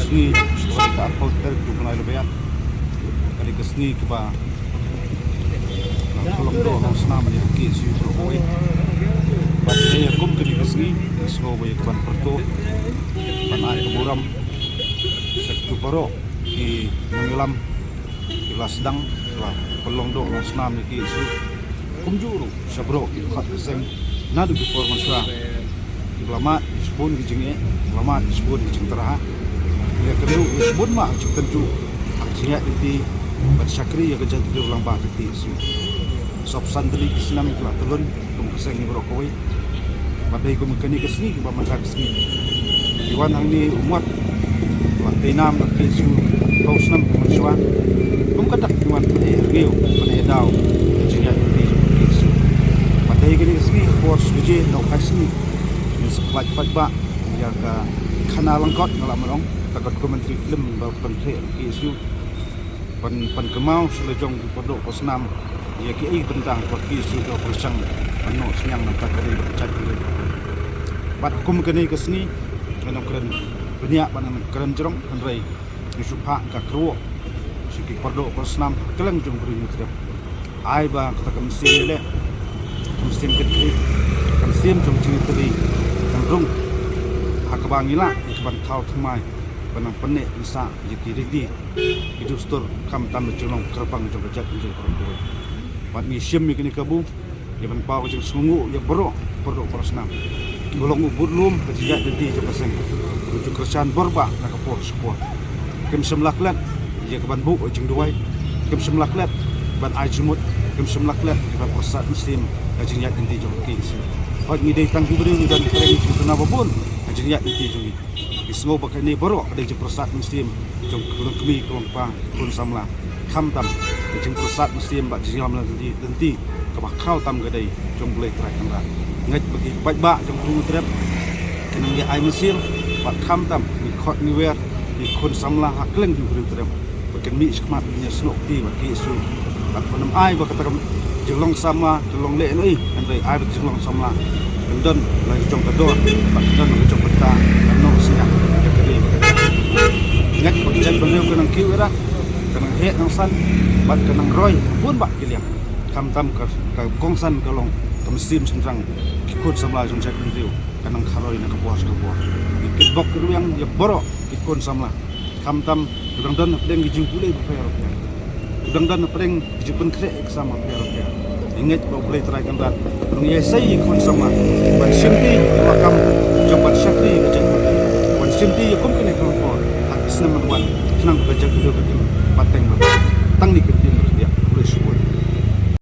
kesni sebagai apa tertu kenal lebih ya kali kesni keba kalau doh senam ni kisi beroi pada kum kali kesni semua bayi keban perto panai keburam sektu paro di mengelam di lasdang lah pelong doh senam ni kisi kum juru sabro kat seng nadu di forman sua lama disebut gijinge lama disebut gijintera ya kedua disebut mah tentu aksinya di bersakri ya kerja di ulang bah di isu sob santri Islam telah turun kemudian berokoi pada ikut mekani kesini ke pemakai kesini iwan hang ni umat telah tinam ke isu kau senam kemudian kadak iwan review penedau aksinya di isu pada ikut kesini bos biji nak kasih sekelak pajak yang kena lengkot malam malam takut komentari film bal kontri isu pan kemau selejong di pondok Posnam ya ki tentang isu ke persang penuh senyang nak kali bercak diri bad hukum kini ke sini kena keren banyak panan keren jerong andrai isu hak ka kruo siki pondok Posnam keleng jong beri mutrep ai ba kata kamsi le kamsi kiri kamsi jong ciri rung hakabangila ikban thau thmai panang penne isa yikiriti itu stor kam tam jelong kerbang jong jat jong koroi pat mi sim mi kini kabu yaban pau jong sungu ya boro prosnam golong ubur lum kejat denti jong paseng ujuk kersan borba nak kapor sepuh kem semlaklat ya keban bu jong duai kem semlaklat ban ai jumut kem semlaklat ban prosat muslim jong jat denti jong kins hot ni dai tangki beri dan kering itu na babun ajeng ya iti jungi ismo bakai ni borok ada je prosat muslim jong kulung kemi kulung pa kun samla kham tam ajeng prosat muslim ba jing lam denti ka ba khau tam gadai jong boleh trai kamra ngai bagi baj jong tu trep kenang ya ai musil ba kham tam ni khot ni wer ni kun samla hakleng ju beri trep bakan mi skmat nya snok ti ba ki su ba panam ai ba kata jelong sama jelong le ni andai ai jelong sama dan lagi jong kedor dan lagi jong peta no siang ya kali ngat projek beliau kenang kiwira kenang he nang san bat kenang roy pun bak kiliang kam tam ka kongsan kalong kamsim sentrang ikut samla jong cek beliau kenang kharoi na kapuas ikut bok yang ya boro ikut samla kam tam dan pedeng gijing pulai berpayar dan pedeng gijing krek sama bayar ingat bahawa boleh teraikan dan mengiasai ikon sama ban simti wakam jabat syakri kejak ban simti yakum kena kelompok hak senam wan senang kejak dulu pateng tang ni kedin